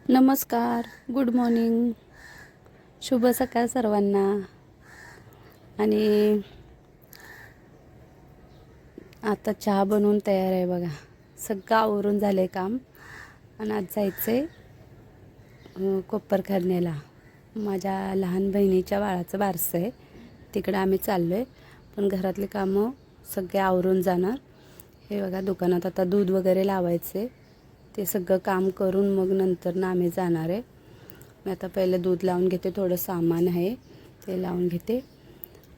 नमस्कार, good morning, शुभ सकाळ सर्वांना. आणि आता चहा बनवून तयार आहे बघा. सगळं आवरून झालं आहे काम. आणि आज जायचं आहे कोपरखरणेला. माझ्या लहान बहिणीच्या बाळाचं बारसं आहे, तिकडं आम्ही चाललो आहे. पण घरातले कामं सगळे आवरून जाणार. हे बघा, दुकानात आता दूध वगैरे लावायचे, ते सगळं काम करून मग नंतर ना आम्ही जाणार आहे. मी आता पहिले दूध लावून घेते, थोडं सामान आहे ते लावून घेते.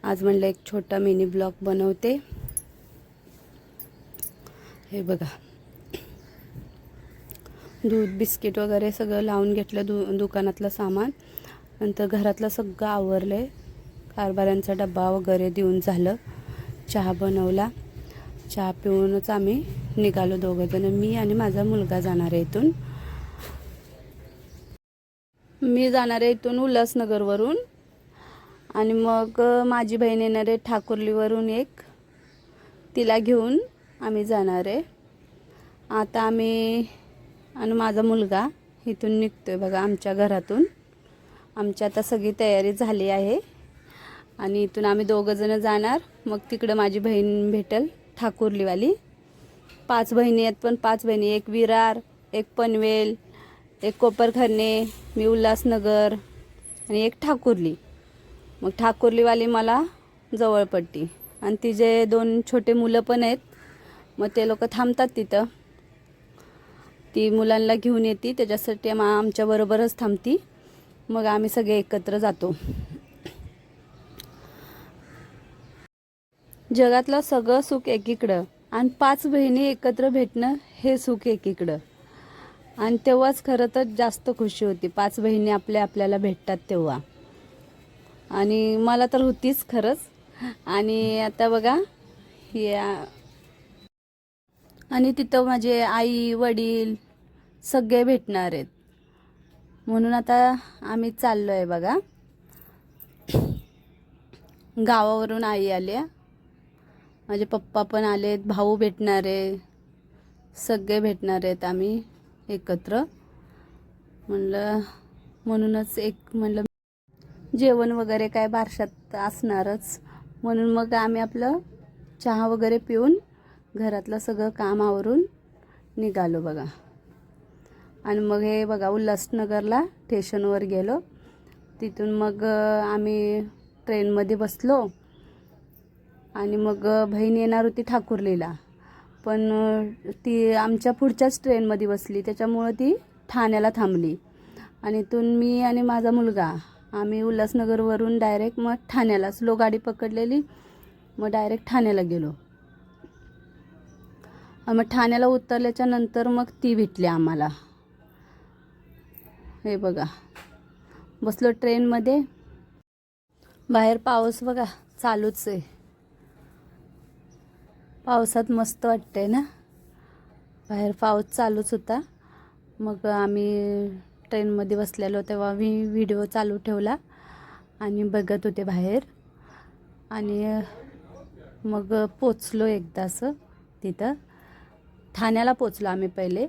आज म्हणलं एक छोटा मिनी ब्लॉग बनवते. हे बघा, दूध बिस्किट वगैरे सगळं लावून घेतलं, दुकानातलं सामान. नंतर घरातलं सगळं आवरलं आहे. कारभाऱ्यांचा डब्बा वगैरे देऊन झालं. चहा बनवला. चहा पिऊनच आम्ही निघालो दोघंजण. मी आणि माझा मुलगा जाणार आहे इथून. मी जाणार आहे इथून उल्हासनगरवरून, आणि मग माझी बहीण येणार आहे ठाकुर्लीवरून एक. तिला घेऊन आम्ही जाणार आहे. आता आम्ही आणि माझा मुलगा इथून निघतो आहे बघा, आमच्या घरातून. आमची आता सगळी तयारी झाली आहे आणि इथून आम्ही दोघंजणं जाणार. मग तिकडं माझी बहीण भेटेल, ठाकुर्लीवाली. 5 बहिणी आहेत, पण 5 बहिणी, एक विरार, एक पनवेल, एक कोपरखरणे, मी उल्हासनगर आणि एक ठाकुर्ली. मग ठाकुर्लीवाली मला जवळ पडती. आणि तिचे 2 छोटे मुलं पण आहेत, मग ते लोक थांबतात तिथं. ती मुलांना घेऊन येते, त्याच्यासाठी आमच्याबरोबरच थांबती. मग आम्ही सगळे एकत्र जातो. जगातलं सगळं सुख एकीकडं आणि 5 बहिणी एकत्र भेटणं हे सुख एकीकडं. आणि तेव्हाच खरं तर जास्त खुशी होती, 5 बहिणी आपल्याला भेटतात तेव्हा. आणि मला तर होतीच खरंच. आणि आता बघा, आणि तिथं माझे आई वडील सगळे भेटणार आहेत. म्हणून आता आम्ही चाललो आहे बघा. गावावरून आई आली, माझे पप्पा पण आलेत, भाऊ भेटणार आहे, सगळे भेटणार आहेत आम्ही एकत्र. म्हणूनच म्हणलं जेवण वगैरे काय बारशात असणारच. म्हणून मग आम्ही आपलं चहा वगैरे पिऊन घरातलं सगळं काम आवरून निघालो बघा. आणि मग हे बघा, उल्हासनगरला स्टेशनवर गेलो. तिथून मग आम्ही ट्रेनमध्ये बसलो. आणि मग बहीण येणार होती ठाकुर्लीला, पण ती आमच्या पुढच्याच ट्रेनमध्ये बसली, त्याच्यामुळं ती ठाण्याला थांबली. आणि इथून मी आणि माझा मुलगा आम्ही उल्हासनगरवरून डायरेक्ट मग ठाण्याला स्लो गाडी पकडलेली. मग डायरेक्ट ठाण्याला गेलो. मग ठाण्याला उतरल्याच्या नंतर मग ती भेटली आम्हाला. हे बघा, बसलो ट्रेनमध्ये. बाहेर पाऊस बघा चालूच आहे. पावसात मस्त वाटते ना. बाहेर पाऊस चालूच होता. मग आम्ही ट्रेनमध्ये बसलेलो तेव्हा मी व्हिडिओ चालू ठेवला आणि बघत होते बाहेर. आणि मग पोचलो एकदाचं तिथं. ठाण्याला पोचलो आम्ही पहिले.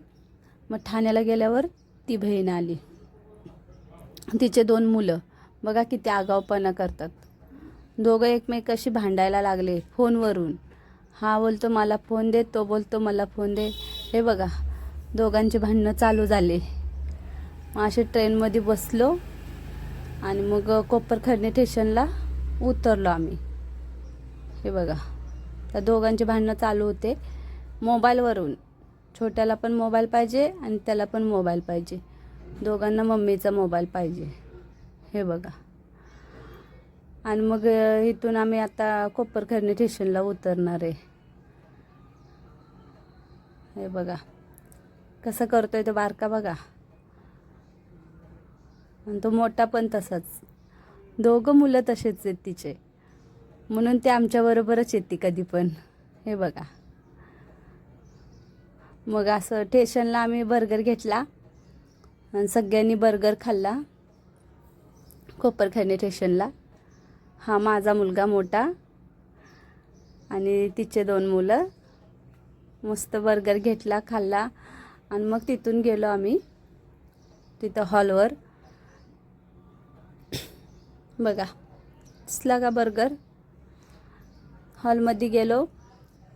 मग ठाण्याला गेल्यावर ती बहीण आली, तिचे 2 मुलं बघा किती आगाऊपणा करतात. दोघं एकमेकाशी भांडायला लागले फोनवरून. हा बोलतो मला फोन दे, तो बोलतो मला फोन दे. हे बघा, दोघांचे भांडणं चालू झाले. मग असे ट्रेनमध्ये बसलो आणि मग कोपरखरणे स्टेशनला उतरलो आम्ही. हे बघा, त्या दोघांचे भांडणं चालू होते मोबाईलवरून. छोट्याला पण मोबाईल पाहिजे आणि त्याला पण मोबाईल पाहिजे. दोघांना मम्मीचा मोबाईल पाहिजे. हे बघा. आणि मग इथून आम्ही आता कोपरखरणे स्टेशनला उतरणार आहे. हे बघा कसं करतोय तो बारका बघा. आणि तो मोठा पण तसाच. दोघं मुलं तसेच आहेत तिचे, म्हणून ते आमच्याबरोबरच येते कधी पण. हे बघा, मग असं स्टेशनला आम्ही बर्गर घेतला आणि सगळ्यांनी बर्गर खाल्ला कोपरखरणे स्टेशनला. हा माझा मुलगा मोठा आणि तिचे 2 मुलं. मस्त बर्गर घेतला, खाल्ला आणि मग तिथून गेलो आम्ही तिथं हॉलवर. बघा दिसला का बर्गर. हॉलमध्ये गेलो.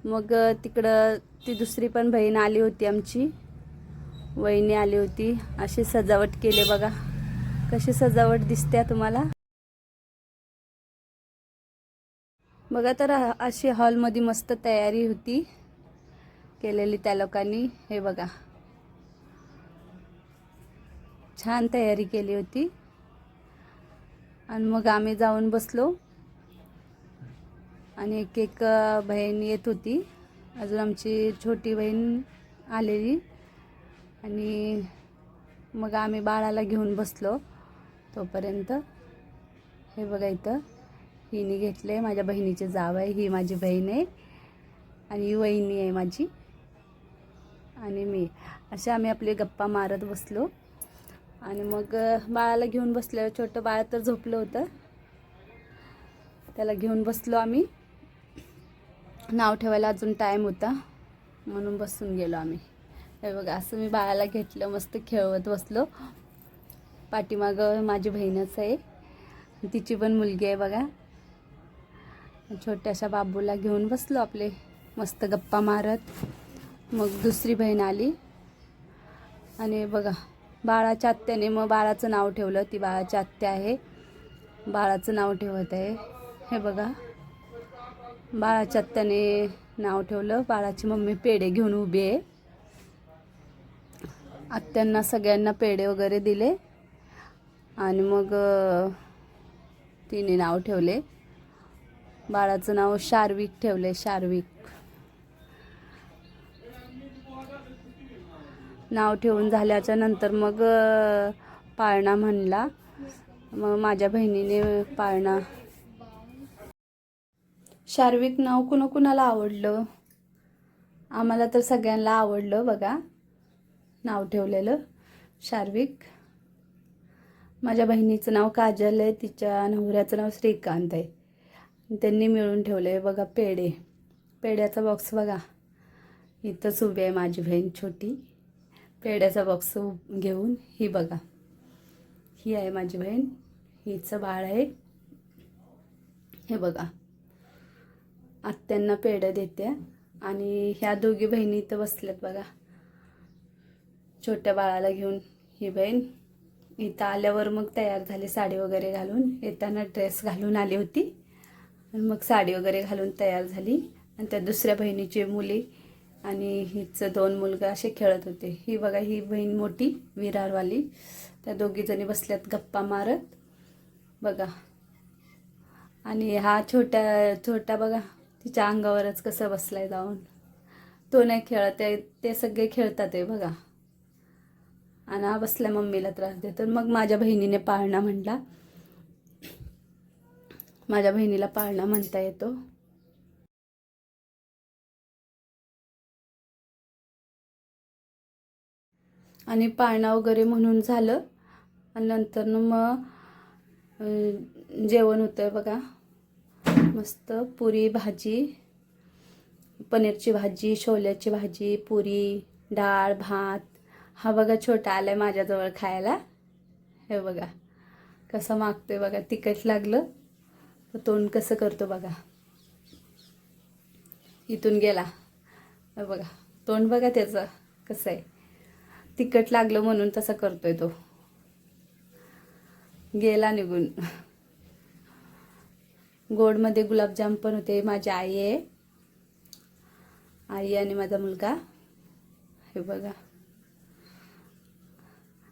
मग तिकडं ती दुसरी पण बहीण आली होती, आमची वहिनी आली होती. अशी सजावट केली बघा. कशी सजावट दिसते तुम्हाला बघा. तर अशी हॉलमध्ये मस्त तयारी होती केलेली त्या लोकांनी. हे बघा छान तयारी केली होती. आणि मग आम्ही जाऊन बसलो. आणि एक एक बहीण येत होती. अजून आमची छोटी बहीण आलेली. आणि मग आम्ही बाळाला घेऊन बसलो तोपर्यंत. हे बघा इथं हिने घेतले. माझ्या बहिणीचे जाव आहे. ही माझी बहीण आहे आणि ही वहिनी आहे माझी आणि मी. असे आम्ही आपले गप्पा मारत बसलो. आणि मग बाळाला घेऊन बसल्यावर छोटं बाळ तर झोपलं होतं. त्याला घेऊन बसलो आम्ही. नाव ठेवायला अजून टाईम होता म्हणून बसून गेलो आम्ही. हे बघा असं मी बाळाला घेतलं, मस्त खेळवत बसलो. पाठीमागं माझी बहीणच आहे, तिची पण मुलगी आहे बघा. छोट्याशा बाबूला घेऊन बसलो आपले मस्त गप्पा मारत. मग दुसरी बहीण आली आणि बघा बाळाच्या आत्याने मग बाळाचं नाव ठेवलं. ती बाळाची आत्या आहे, बाळाचं नाव ठेवत आहे. हे बघा बाळाच्या आत्याने नाव ठेवलं. बाळाची मम्मी पेढे घेऊन उभी आहे. आत्यांना सगळ्यांना पेढे वगैरे दिले आणि मग तिने नाव ठेवले. बाळाचं नाव शार्विक ठेवले, शार्विक. नाव ठेवून झाल्याच्या नंतर मग पाळणा म्हणला. मग माझ्या बहिणीने पाळणा. शार्विक नाव कुणाकुणाला आवडलं? आम्हाला तर सगळ्यांना आवडलं बघा नाव ठेवलेलं शार्विक. माझ्या बहिणीचं नाव काजल आहे, तिच्या नवऱ्याचं नाव श्रीकांत आहे. त्यांनी मिळून ठेवलं आहे बघा पेढे. पेढ्याचा बॉक्स बघा इथंच उभी आहे माझी बहीण छोटी, पेढ्याचा बॉक्स घेऊन. ही बघा ही आहे माझी बहीण, हिचं बाळ आहे. हे बघा आत्यांना पेढे देते. आणि ह्या दोघी बहिणी इथं बसल्यात बघा छोट्या बाळाला घेऊन. ही बहीण इथं आल्यावर मग तयार झाली साडी वगैरे घालून. येताना ड्रेस घालून आली होती आणि मग साडी वगैरे घालून तयार झाली. आणि त्या दुसऱ्या बहिणीची मुली आणि हिचं 2 मुलगा असे खेळत होते. ही बघा ही बहीण मोठी विरारवाली. त्या दोघीजणी बसल्यात गप्पा मारत बघा. आणि हा छोटा बघा तिच्या अंगावरच कसं बसलाय जाऊन. तो नाही खेळत आहे, ते सगळे खेळतात आहे बघा. आणि हा बसल्या मम्मीला त्रास देतो. मग माझ्या बहिणीने पाळणा म्हणला. माझ्या बहिणीला पाळणा म्हणता येतो. आणि पाळणा वगैरे म्हणून झालं. आणि नंतर मग जेवण होतं बघा मस्त. पुरी भाजी, पनीरची भाजी, छोल्याची भाजी, पुरी, डाळ, भात. हा बघा छोटा आलाय माझ्याजवळ खायला. हे बघा कसं मागतोय बघा. तिखट लागलं तर तोंड कसं करतो बघा. इथून गेला. हे बघा तोंड बघा त्याचं कसं आहे. तिखट लागलं म्हणून तसं करतोय तो. गेला निघून. गोडमध्ये गुलाबजाम पण होते. माझी आई आहे, आई आणि माझा मुलगा. हे बघा.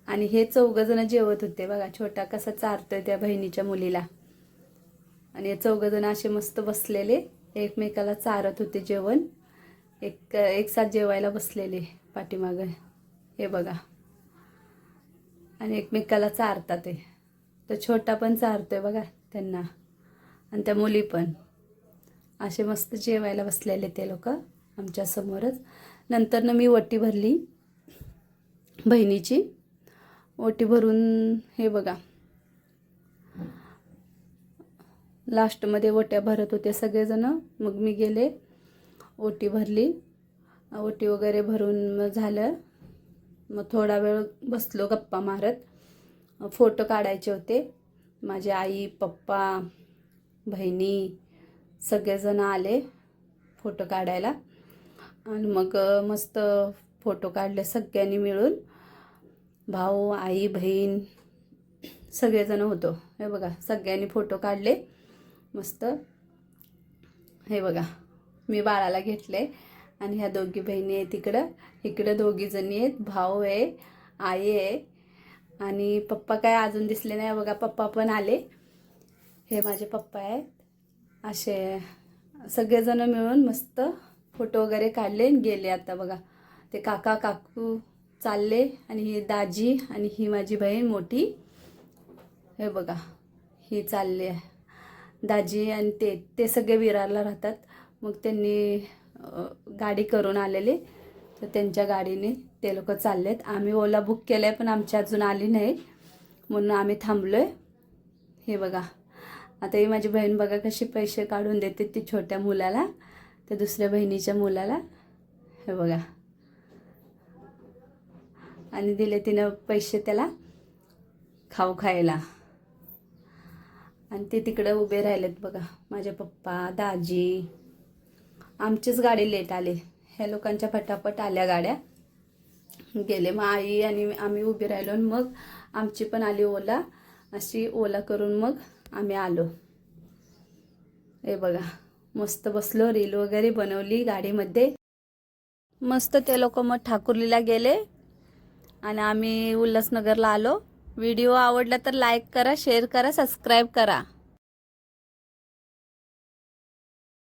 आणि हे 4 जण जेवत होते बघा. छोटा कसा चारतोय त्या बहिणीच्या मुलीला. आणि हे 4 जण असे मस्त बसलेले एकमेकाला चारत होते जेवण. एक साथ जेवायला बसलेले पाठीमागं. हे बघा. आणि एकमेकाला चारतात ते. तर छोटा पण चारतोय बघा त्यांना. आणि त्या मुली पण असे मस्त जेवायला बसलेले ते लोक आमच्या समोरच. नंतर मी ओटी भरली बहिणीची. ओटी भरून हे बघा लास्टमध्ये ओट्या भरत होते सगळेजण. मग मी गेले ओटी भरली. ओटी वगैरे भरून झालं. मग थोडा वेळ बसलो गप्पा मारत. फोटो काढायचे होते. माझी आई, पप्पा, बहिणी सगळेजण आले फोटो काढायला. आणि मग मस्त फोटो काढले सगळ्यांनी मिळून. भाऊ, आई, बहीण सगळेजण होतो. हे बघा सगळ्यांनी फोटो काढले मस्त. हे बघा मी बाळाला घेतले आणि ह्या दोघी बहिणी आहेत इकडं दोघी जणी आहेत. भाऊ आहे, आई आहे आणि पप्पा काय अजून दिसले नाही. बघा पप्पा पण आले. हे माझे पप्पा आहेत. असे सगळेजण मिळून मस्त फोटो वगैरे काढले आणि गेले. आता बघा ते काका काकू चालले आणि ही दाजी आणि ही माझी बहीण मोठी. हे बघा ही चालली आहे दाजी. आणि ते सगळे विरारला राहतात. मग त्यांनी गाडी करून आलेले, तर त्यांच्या गाडीने ते लोक चाललेत. आम्ही ओला बुक केलं आहे पण आमची अजून आली नाही म्हणून आम्ही थांबलो आहे. हे बघा आता ही माझी बहीण बघा कशी पैसे काढून देते ती छोट्या मुलाला, त्या दुसऱ्या बहिणीच्या मुलाला. हे बघा आणि दिले तिनं पैसे त्याला खाऊ खायला. आणि ते तिकडं उभे राहिलेत बघा माझे पप्पा, दाजी. आमचीच गाडी लेट आली. ह्या लोकांच्या फटाफट आल्या गाड्या, गेले. मग आई आणि आम्ही उभे राहिलो आणि मग आमची पण आली ओला. अशी ओला करून मग आम्ही आलो. हे बघा मस्त बसलो, रील वगैरे बनवली गाडीमध्ये मस्त. ते लोक मग ठाकुर्लीला गेले आणि आम्ही उल्हासनगरला आलो. व्हिडिओ आवडला तर लाईक करा, शेअर करा, सबस्क्राईब करा.